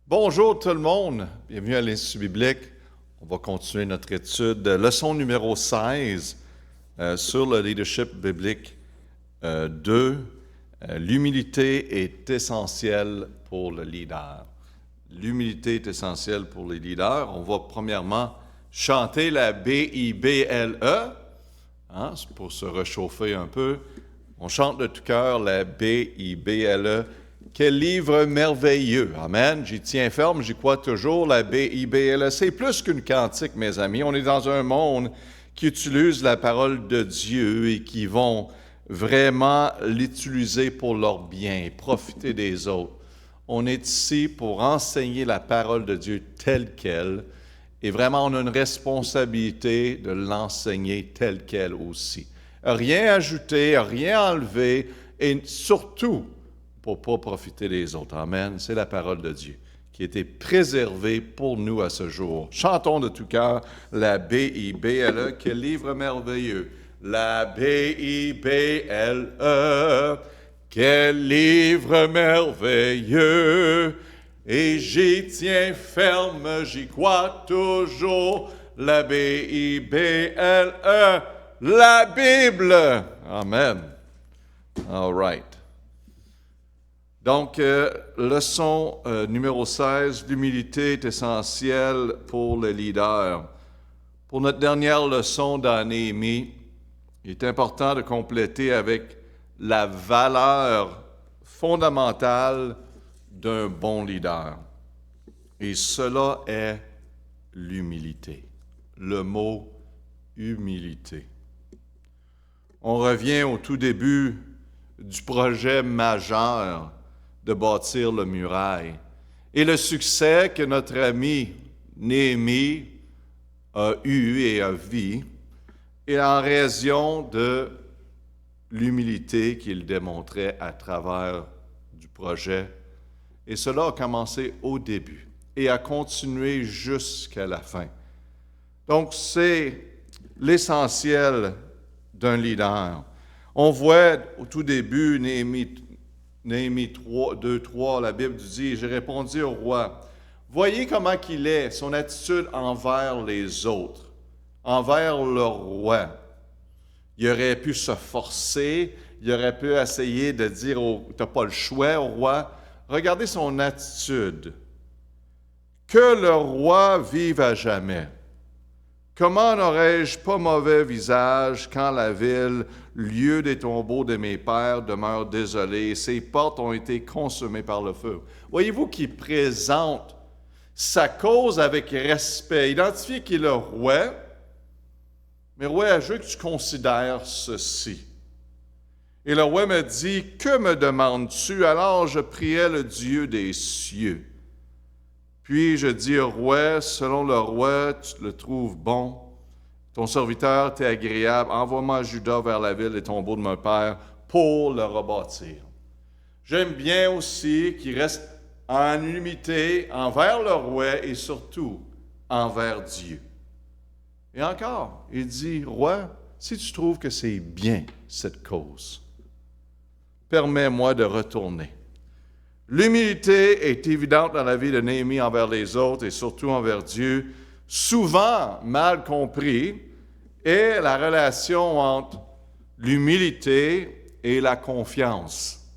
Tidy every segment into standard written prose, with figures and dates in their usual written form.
Bonjour tout le monde, bienvenue à l'Institut biblique. On va continuer notre étude, leçon numéro 16 sur le leadership biblique 2. L'humilité est essentielle pour le leader. L'humilité est essentielle pour les leaders. On va premièrement chanter la B-I-B-L-E, c'est pour se réchauffer un peu. On chante de tout cœur la B-I-B-L-E. Quel livre merveilleux! Amen. J'y tiens ferme, j'y crois toujours, la B-I-B-L-E. C'est plus qu'une cantique, mes amis. On est dans un monde qui utilise la parole de Dieu et qui vont vraiment l'utiliser pour leur bien, profiter des autres. On est ici pour enseigner la parole de Dieu telle qu'elle, et vraiment on a une responsabilité de l'enseigner telle qu'elle aussi. Rien ajouter, rien enlever, et surtout, pour ne pas profiter des autres. Amen. C'est la parole de Dieu qui a été préservée pour nous à ce jour. Chantons de tout cœur la B-I-B-L-E. Quel livre merveilleux! La B-I-B-L-E. Quel livre merveilleux! Et j'y tiens ferme, j'y crois toujours. La B-I-B-L-E. La Bible! Amen. All right. Donc, leçon numéro 16, l'humilité est essentielle pour le leader. Pour notre dernière leçon dans Néhémie, il est important de compléter avec la valeur fondamentale d'un bon leader. Et cela est l'humilité. Le mot humilité. On revient au tout début du projet majeur de bâtir le muraille. Et le succès que notre ami Néhémie a eu et a vu est en raison de l'humilité qu'il démontrait à travers du projet. Et cela a commencé au début et a continué jusqu'à la fin. Donc, c'est l'essentiel d'un leader. On voit au tout début, Néhémie 2:3, la Bible dit, « J'ai répondu au roi, voyez comment qu'il est, son attitude envers les autres, envers le roi. Il aurait pu se forcer, il aurait pu essayer de dire, tu n'as pas le choix au roi. Regardez son attitude. Que le roi vive à jamais. Comment n'aurais-je pas mauvais visage quand la ville, lieu des tombeaux de mes pères, demeure désolée, et ses portes ont été consumées par le feu. » Voyez-vous qu'il présente sa cause avec respect. Identifiez qu'il est le roi, mais roi, je veux que tu considères ceci. Et le roi me dit, « Que me demandes-tu? » Alors je priais le Dieu des cieux. Puis je dis au roi, selon le roi, tu le trouves bon. Ton serviteur t'est agréable. Envoie-moi à Juda vers la ville des tombeaux de mon père pour le rebâtir. J'aime bien aussi qu'il reste en humilité envers le roi et surtout envers Dieu. Et encore, il dit, roi, si tu trouves que c'est bien cette cause, permets-moi de retourner. L'humilité est évidente dans la vie de Néhémie envers les autres et surtout envers Dieu, souvent mal compris, est la relation entre l'humilité et la confiance.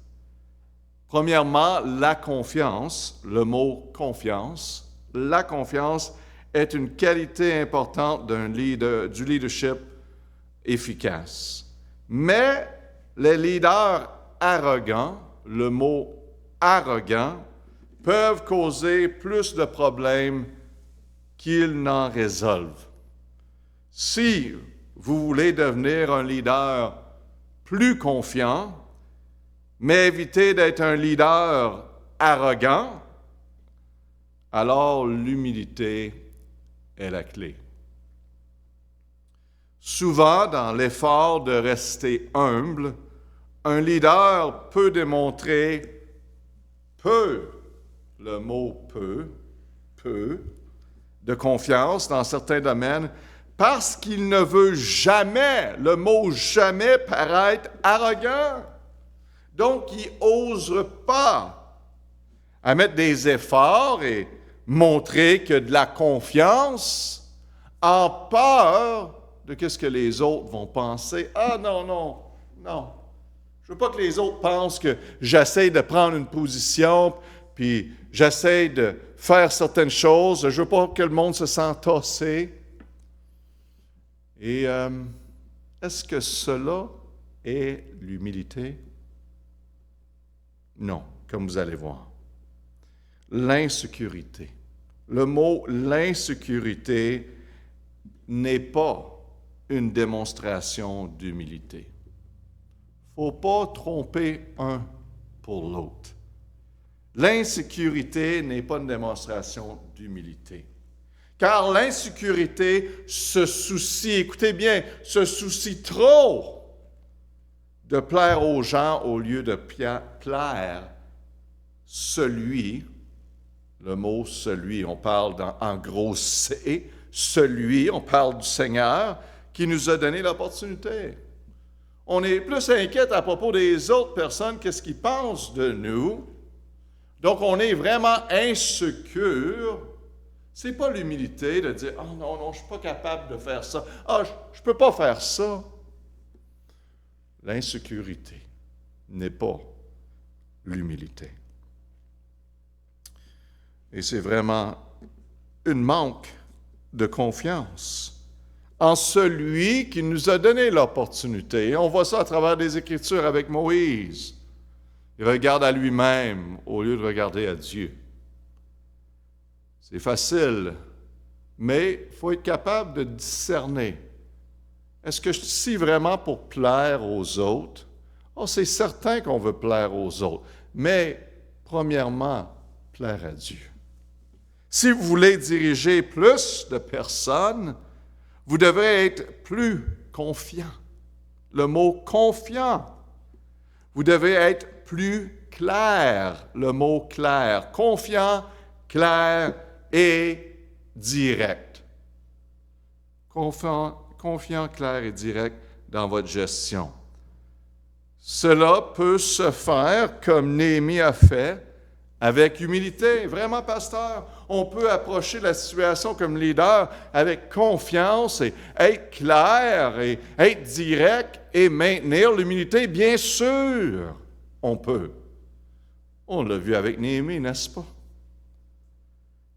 Premièrement, la confiance, le mot confiance, la confiance est une qualité importante du leadership efficace. Mais les leaders arrogants, le mot arrogants, peuvent causer plus de problèmes qu'ils n'en résolvent. Si vous voulez devenir un leader plus confiant, mais éviter d'être un leader arrogant, alors l'humilité est la clé. Souvent, dans l'effort de rester humble, un leader peut démontrer le mot peu, de confiance dans certains domaines, parce qu'il ne veut jamais, le mot jamais, paraître arrogant. Donc, il n'ose pas à mettre des efforts et montrer que de la confiance en peur de ce que les autres vont penser. Ah non, non, non. Je ne veux pas que les autres pensent que j'essaie de prendre une position, puis j'essaie de faire certaines choses. Je ne veux pas que le monde se sente tassé. Et est-ce que cela est l'humilité? Non, comme vous allez voir. L'insécurité. Le mot l'insécurité n'est pas une démonstration d'humilité. Il ne faut pas tromper un pour l'autre. L'insécurité n'est pas une démonstration d'humilité. Car l'insécurité se soucie, écoutez bien, se soucie trop de plaire aux gens au lieu de plaire celui, le mot celui, on parle en gros C, celui, on parle du Seigneur qui nous a donné l'opportunité. On est plus inquiète à propos des autres personnes, qu'est-ce qu'ils pensent de nous. Donc, on est vraiment insécure. Ce n'est pas l'humilité de dire « Ah non, non, je ne suis pas capable de faire ça. Ah, je ne peux pas faire ça. » L'insécurité n'est pas l'humilité. Et c'est vraiment un manque de confiance en celui qui nous a donné l'opportunité. Et on voit ça à travers des Écritures avec Moïse. Il regarde à lui-même au lieu de regarder à Dieu. C'est facile, mais il faut être capable de discerner. Est-ce que je suis ici vraiment pour plaire aux autres? Oh, c'est certain qu'on veut plaire aux autres, mais premièrement, plaire à Dieu. Si vous voulez diriger plus de personnes, vous devez être plus confiant. Le mot confiant. Vous devez être plus clair. Le mot clair. Confiant, clair et direct. Confiant, clair et direct dans votre gestion. Cela peut se faire comme Néhémie a fait, avec humilité. Vraiment, pasteur, on peut approcher la situation comme leader avec confiance et être clair et être direct et maintenir l'humilité. Bien sûr, on peut. On l'a vu avec Néhémie, n'est-ce pas?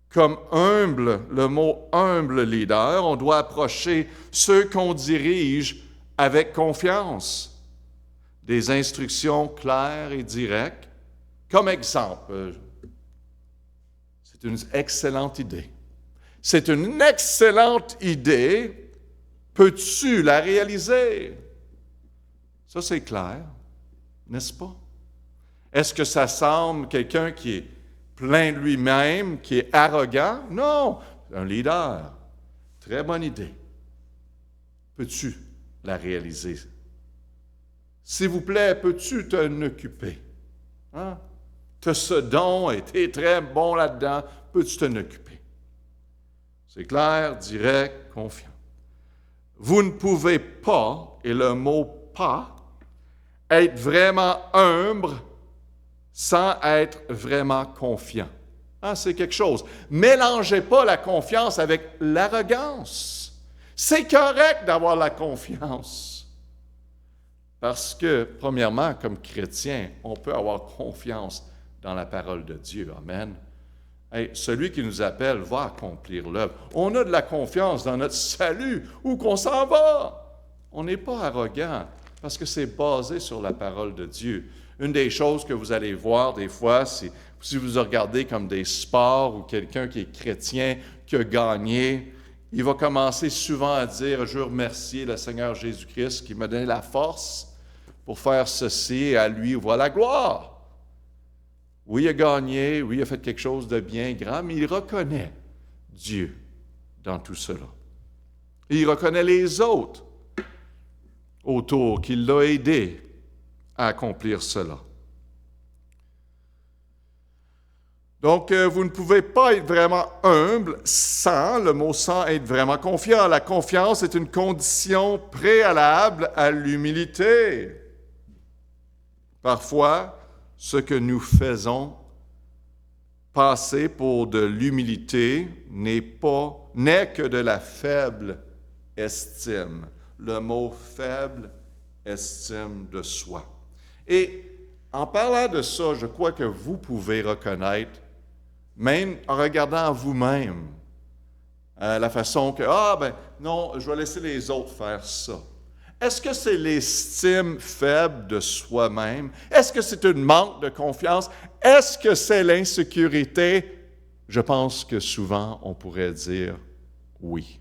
Comme humble, le mot humble leader, on doit approcher ceux qu'on dirige avec confiance. Des instructions claires et directes. Comme exemple, c'est une excellente idée. C'est une excellente idée. Peux-tu la réaliser? Ça, c'est clair, n'est-ce pas? Est-ce que ça semble quelqu'un qui est plein de lui-même, qui est arrogant? Non, un leader. Très bonne idée. Peux-tu la réaliser? S'il vous plaît, peux-tu t'en occuper? Hein? Tu as ce don et tu es très bon là-dedans. Peux-tu t'en occuper? C'est clair, direct, confiant. Vous ne pouvez pas, et le mot « pas », être vraiment humble sans être vraiment confiant. Hein, c'est quelque chose. Mélangez pas la confiance avec l'arrogance. C'est correct d'avoir la confiance. Parce que, premièrement, comme chrétien, on peut avoir confiance dans la parole de Dieu. Amen. Hey, celui qui nous appelle va accomplir l'œuvre. On a de la confiance dans notre salut, où qu'on s'en va. On n'est pas arrogant, parce que c'est basé sur la parole de Dieu. Une des choses que vous allez voir des fois, c'est si vous regardez comme des sports ou quelqu'un qui est chrétien, qui a gagné, il va commencer souvent à dire « Je veux remercier le Seigneur Jésus-Christ qui m'a donné la force pour faire ceci et à lui voit la gloire. » Oui, il a gagné, oui, il a fait quelque chose de bien grand, mais il reconnaît Dieu dans tout cela. Et il reconnaît les autres autour qui l'ont aidé à accomplir cela. Donc, vous ne pouvez pas être vraiment humble sans, le mot sans, être vraiment confiant. La confiance est une condition préalable à l'humilité. Parfois, ce que nous faisons passer pour de l'humilité n'est que de la faible estime. Le mot faible, estime de soi. Et en parlant de ça, je crois que vous pouvez reconnaître, même en regardant vous-même, la façon que, non, je vais laisser les autres faire ça. Est-ce que c'est l'estime faible de soi-même? Est-ce que c'est un manque de confiance? Est-ce que c'est l'insécurité? Je pense que souvent, on pourrait dire oui.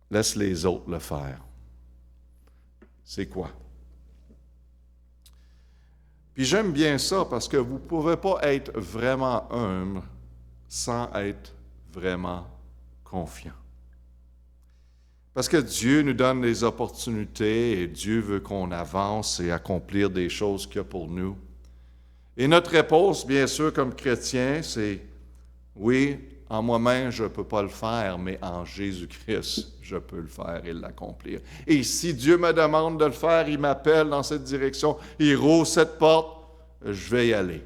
Laisse les autres le faire. C'est quoi? Puis j'aime bien ça parce que vous ne pouvez pas être vraiment humble sans être vraiment confiant. Parce que Dieu nous donne des opportunités et Dieu veut qu'on avance et accomplir des choses qu'il y a pour nous. Et notre réponse, bien sûr, comme chrétien, c'est oui, en moi-même, je ne peux pas le faire, mais en Jésus-Christ, je peux le faire et l'accomplir. Et si Dieu me demande de le faire, il m'appelle dans cette direction, il rouvre cette porte, je vais y aller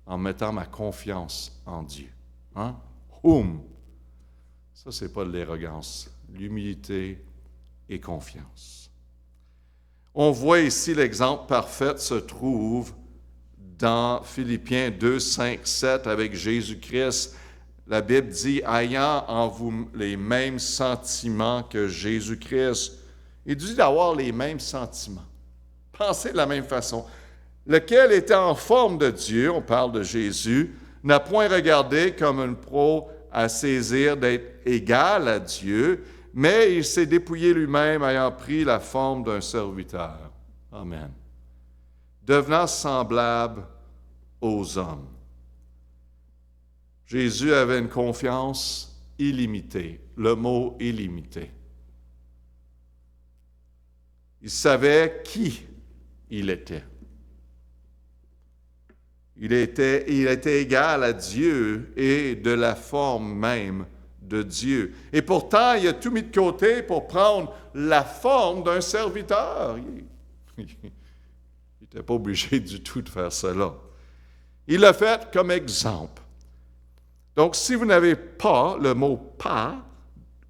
en mettant ma confiance en Dieu. Hein? Ça, c'est pas de l'arrogance. L'humilité et confiance. On voit ici l'exemple parfait se trouve dans Philippiens 2, 5, 7 avec Jésus-Christ. La Bible dit, ayant en vous les mêmes sentiments que Jésus-Christ. Il dit d'avoir les mêmes sentiments. Pensez de la même façon. Lequel était en forme de Dieu, on parle de Jésus, n'a point regardé comme une proie à saisir d'être égal à Dieu, mais il s'est dépouillé lui-même ayant pris la forme d'un serviteur. Amen. Devenant semblable aux hommes. Jésus avait une confiance illimitée. Le mot illimité. Il savait qui il était. Il était égal à Dieu et de la forme même de Dieu. Et pourtant, il a tout mis de côté pour prendre la forme d'un serviteur. Il n'était pas obligé du tout de faire cela. Il l'a fait comme exemple. Donc, si vous n'avez pas le mot « pas »,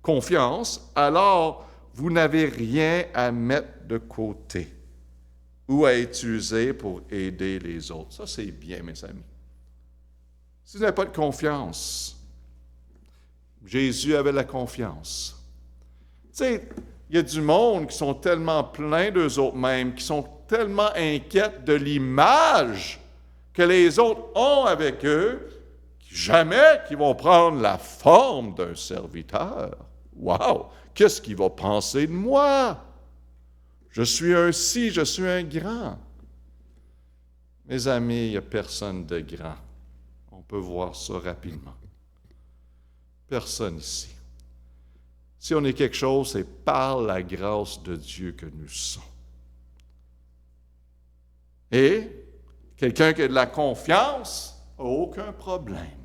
confiance, alors vous n'avez rien à mettre de côté ou à utiliser pour aider les autres. Ça, c'est bien, mes amis. Si vous n'avez pas de confiance, Jésus avait la confiance. Tu sais, il y a du monde qui sont tellement pleins d'eux autres-mêmes, qui sont tellement inquiets de l'image que les autres ont avec eux, jamais qu'ils vont prendre la forme d'un serviteur. Wow! Qu'est-ce qu'il va penser de moi? Je suis un ci, je suis un grand. Mes amis, il n'y a personne de grand. On peut voir ça rapidement. Personne ici. Si on est quelque chose, c'est par la grâce de Dieu que nous sommes. Et quelqu'un qui a de la confiance n'a aucun problème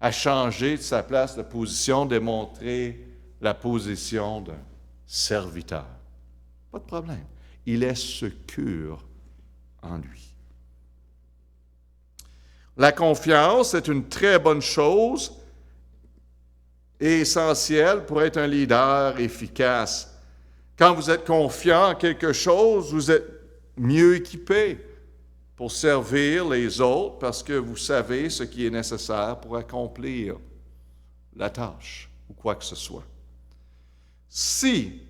à changer de sa place de position, démontrer la position d'un serviteur. Pas de problème. Il est secure en lui. La confiance est une très bonne chose et essentielle pour être un leader efficace. Quand vous êtes confiant en quelque chose, vous êtes mieux équipé pour servir les autres parce que vous savez ce qui est nécessaire pour accomplir la tâche ou quoi que ce soit. Si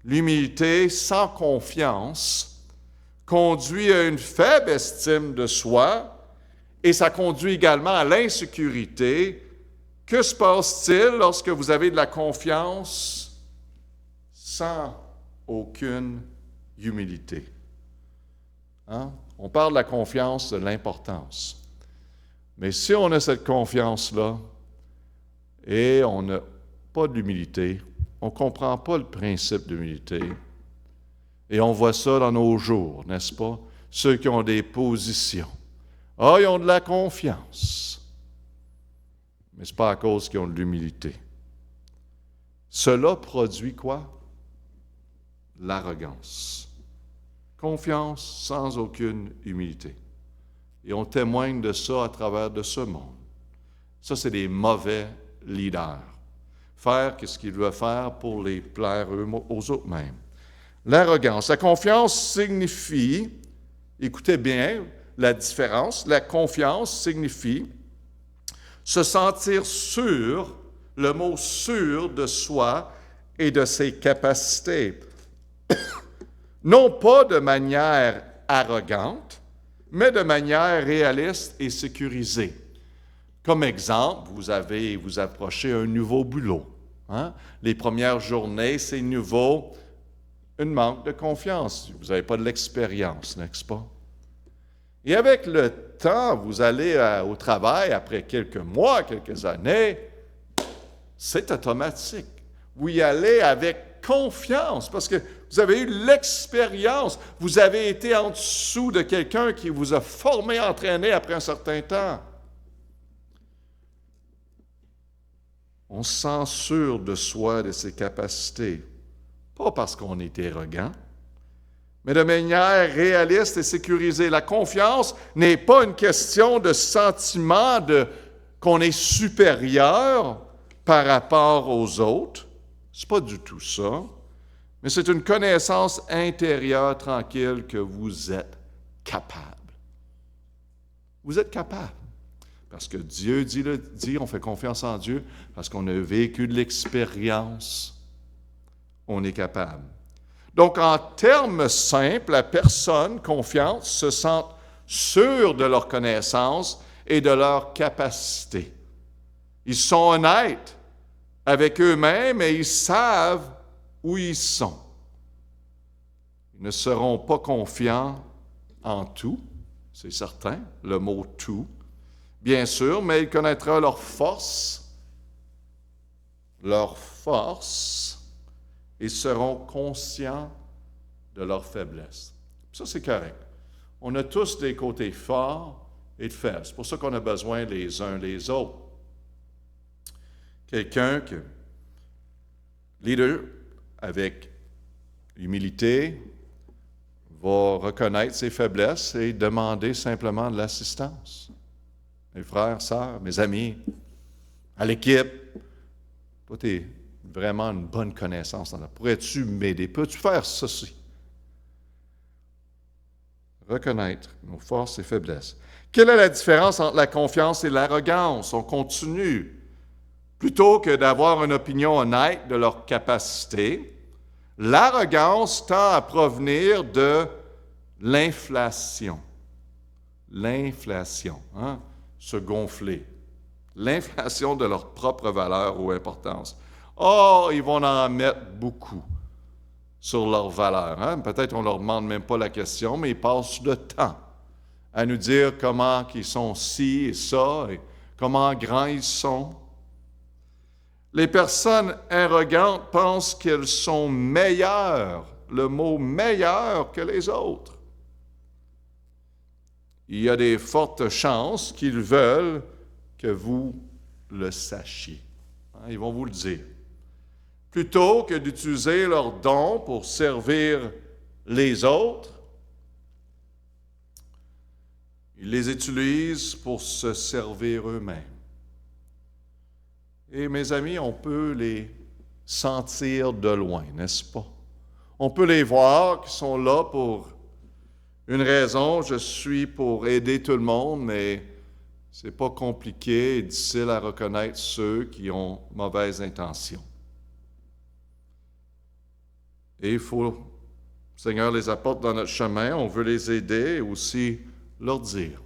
l'humilité sans confiance conduit à une faible estime de soi et ça conduit également à l'insécurité, que se passe-t-il lorsque vous avez de la confiance sans aucune humilité? Hein? On parle de la confiance, de l'importance. Mais si on a cette confiance-là et on n'a pas d'humilité, on ne comprend pas le principe d'humilité. Et on voit ça dans nos jours, n'est-ce pas? Ceux qui ont des positions. Ah, ils ont de la confiance. Mais ce n'est pas à cause qu'ils ont de l'humilité. Cela produit quoi? L'arrogance. Confiance sans aucune humilité. Et on témoigne de ça à travers de ce monde. Ça, c'est des mauvais leaders. Faire ce qu'ils doivent faire pour les plaire aux autres mêmes. L'arrogance. La confiance signifie, écoutez bien la différence, la confiance signifie se sentir sûr, le mot sûr de soi et de ses capacités. Non pas de manière arrogante, mais de manière réaliste et sécurisée. Comme exemple, vous approchez un nouveau boulot. Hein? Les premières journées, c'est nouveau, un manque de confiance. Vous n'avez pas de l'expérience, n'est-ce pas? Et avec le temps, vous allez au travail, après quelques mois, quelques années, c'est automatique. Vous y allez avec confiance parce que vous avez eu l'expérience. Vous avez été en dessous de quelqu'un qui vous a formé, entraîné après un certain temps. On se sent sûr de soi, de ses capacités. Pas parce qu'on est arrogant, mais de manière réaliste et sécurisée. La confiance n'est pas une question de sentiment qu'on est supérieur par rapport aux autres. Ce n'est pas du tout ça. Mais c'est une connaissance intérieure tranquille que vous êtes capable. Vous êtes capable. Parce que Dieu dit, on fait confiance en Dieu, parce qu'on a vécu de l'expérience. On est capable. Donc, en termes simples, la personne confiante se sent sûre de leur connaissance et de leur capacité. Ils sont honnêtes avec eux-mêmes et ils savent où ils sont. Ils ne seront pas confiants en tout, c'est certain, le mot « tout », bien sûr, mais ils connaîtront leurs forces, et seront conscients de leurs faiblesses. Ça, c'est correct. On a tous des côtés forts et de faibles. C'est pour ça qu'on a besoin les uns des autres. Quelqu'un qui leader avec humilité va reconnaître ses faiblesses et demander simplement de l'assistance. Mes frères, sœurs, mes amis, à l'équipe, toi, tu es vraiment une bonne connaissance. Pourrais-tu m'aider? Peux-tu faire ceci? Reconnaître nos forces et faiblesses. Quelle est la différence entre la confiance et l'arrogance? On continue. Plutôt que d'avoir une opinion honnête de leur capacité, l'arrogance tend à provenir de l'inflation. L'inflation, se gonfler. L'inflation de leur propre valeur ou importance. Oh, ils vont en mettre beaucoup sur leur valeur. Peut-être on ne leur demande même pas la question, mais ils passent le temps à nous dire comment ils sont ci et ça, et comment grands ils sont. Les personnes arrogantes pensent qu'elles sont meilleures, le mot « meilleur » que les autres. Il y a des fortes chances qu'ils veulent que vous le sachiez. Ils vont vous le dire. Plutôt que d'utiliser leurs dons pour servir les autres, ils les utilisent pour se servir eux-mêmes. Et mes amis, on peut les sentir de loin, n'est-ce pas? On peut les voir qui sont là pour une raison, je suis pour aider tout le monde, mais c'est pas compliqué et difficile à reconnaître ceux qui ont mauvaises intentions. Et il faut, le Seigneur les apporte dans notre chemin, on veut les aider et aussi leur dire.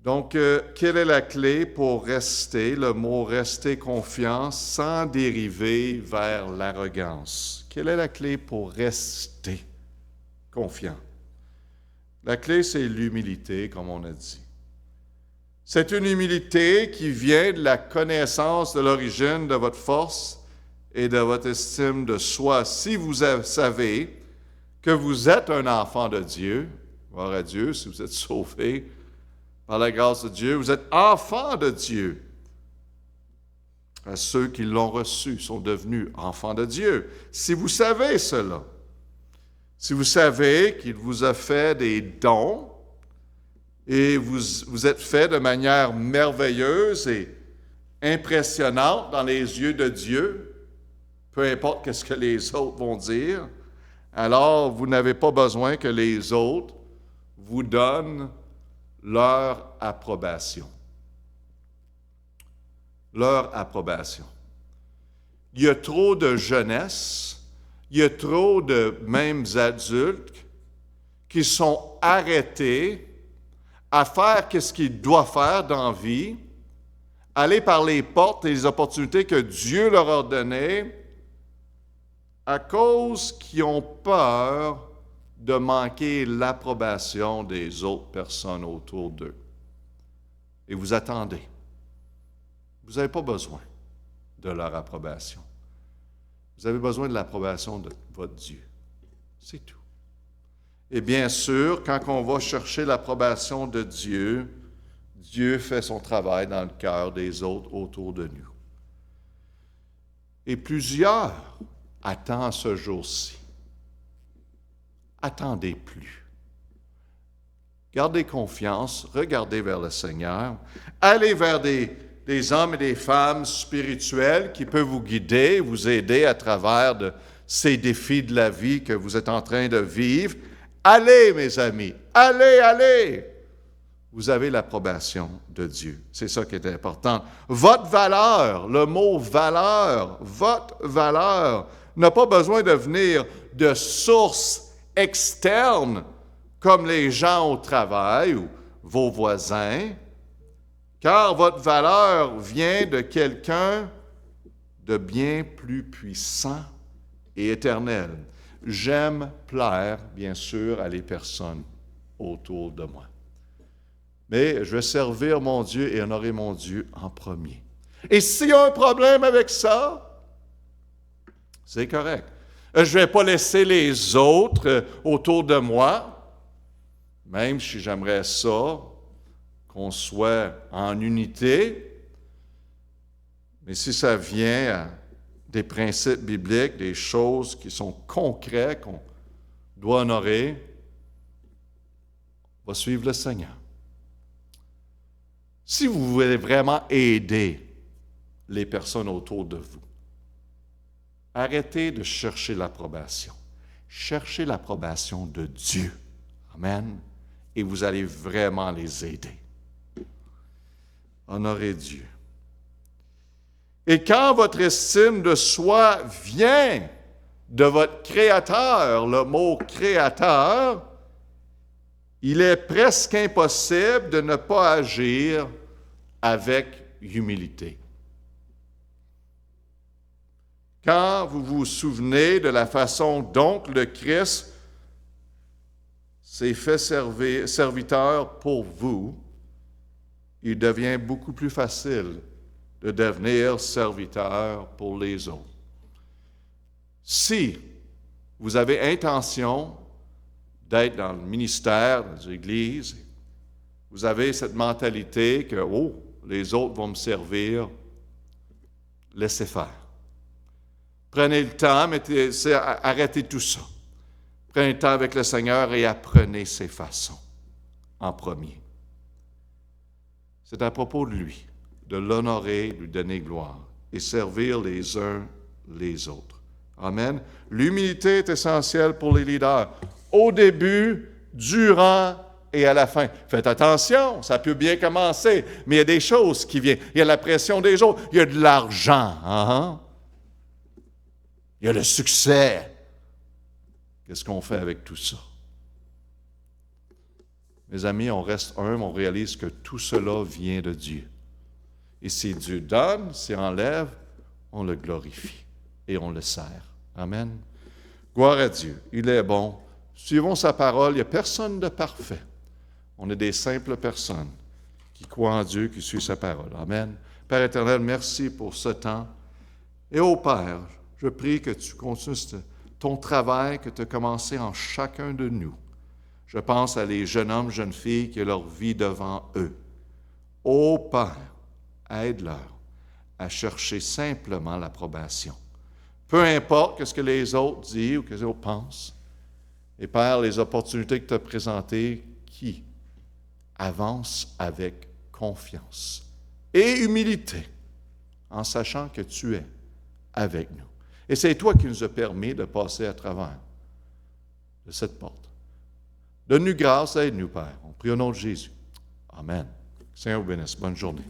Donc, quelle est la clé pour rester, le mot « rester confiant » sans dériver vers l'arrogance? Quelle est la clé pour rester confiant? La clé, c'est l'humilité, comme on a dit. C'est une humilité qui vient de la connaissance de l'origine de votre force et de votre estime de soi. Si vous savez que vous êtes un enfant de Dieu, gloire à Dieu, si vous êtes sauvé, par la grâce de Dieu, vous êtes enfants de Dieu. À ceux qui l'ont reçu sont devenus enfants de Dieu. Si vous savez cela, si vous savez qu'il vous a fait des dons et vous êtes fait de manière merveilleuse et impressionnante dans les yeux de Dieu, peu importe ce que les autres vont dire, alors vous n'avez pas besoin que les autres vous donnent leur approbation. Leur approbation. Il y a trop de jeunesse, il y a trop de mêmes adultes qui sont arrêtés à faire ce qu'ils doivent faire dans la vie, aller par les portes et les opportunités que Dieu leur a données, à cause qu'ils ont peur de manquer l'approbation des autres personnes autour d'eux. Et vous attendez. Vous n'avez pas besoin de leur approbation. Vous avez besoin de l'approbation de votre Dieu. C'est tout. Et bien sûr, quand on va chercher l'approbation de Dieu, Dieu fait son travail dans le cœur des autres autour de nous. Et plusieurs attendent ce jour-ci. Attendez plus. Gardez confiance, regardez vers le Seigneur, allez vers des hommes et des femmes spirituels qui peuvent vous guider, vous aider à travers de ces défis de la vie que vous êtes en train de vivre. Allez, mes amis, allez! Vous avez l'approbation de Dieu. C'est ça qui est important. Votre valeur, le mot valeur, votre valeur n'a pas besoin de venir de sources externes comme les gens au travail ou vos voisins, car votre valeur vient de quelqu'un de bien plus puissant et éternel. J'aime plaire, bien sûr, à les personnes autour de moi. Mais je vais servir mon Dieu et honorer mon Dieu en premier. Et s'il y a un problème avec ça, c'est correct. Je ne vais pas laisser les autres autour de moi, même si j'aimerais ça, qu'on soit en unité. Mais si ça vient à des principes bibliques, des choses qui sont concrètes, qu'on doit honorer, on va suivre le Seigneur. Si vous voulez vraiment aider les personnes autour de vous, arrêtez de chercher l'approbation. Cherchez l'approbation de Dieu. Amen. Et vous allez vraiment les aider. Honorez Dieu. Et quand votre estime de soi vient de votre Créateur, le mot Créateur, il est presque impossible de ne pas agir avec humilité. Quand vous vous souvenez de la façon dont le Christ s'est fait serviteur pour vous, il devient beaucoup plus facile de devenir serviteur pour les autres. Si vous avez intention d'être dans le ministère, dans l'Église, vous avez cette mentalité que, les autres vont me servir, laissez faire. Prenez le temps, arrêtez tout ça. Prenez le temps avec le Seigneur et apprenez ses façons en premier. C'est à propos de lui, de l'honorer, lui donner gloire et servir les uns les autres. Amen. L'humilité est essentielle pour les leaders. Au début, durant et à la fin. Faites attention, ça peut bien commencer, mais il y a des choses qui viennent. Il y a la pression des autres, il y a de l'argent. Il y a le succès. Qu'est-ce qu'on fait avec tout ça? Mes amis, on reste humble, on réalise que tout cela vient de Dieu. Et si Dieu donne, s'il enlève, on le glorifie et on le sert. Amen. Gloire à Dieu. Il est bon. Suivons sa parole. Il n'y a personne de parfait. On est des simples personnes qui croient en Dieu, qui suivent sa parole. Amen. Père éternel, merci pour ce temps. Et ô Père, je prie que tu continues ton travail que tu as commencé en chacun de nous. Je pense à les jeunes hommes, jeunes filles qui ont leur vie devant eux. Ô Père, aide-leur à chercher simplement l'approbation. Peu importe ce que les autres disent ou que les autres pensent. Et Père, les opportunités que tu as présentées, qui avancent avec confiance et humilité, en sachant que tu es avec nous. Et c'est toi qui nous as permis de passer à travers de cette porte. Donne-nous grâce, aide-nous, Père. On prie au nom de Jésus. Amen. Seigneur vous bénisse. Bonne journée.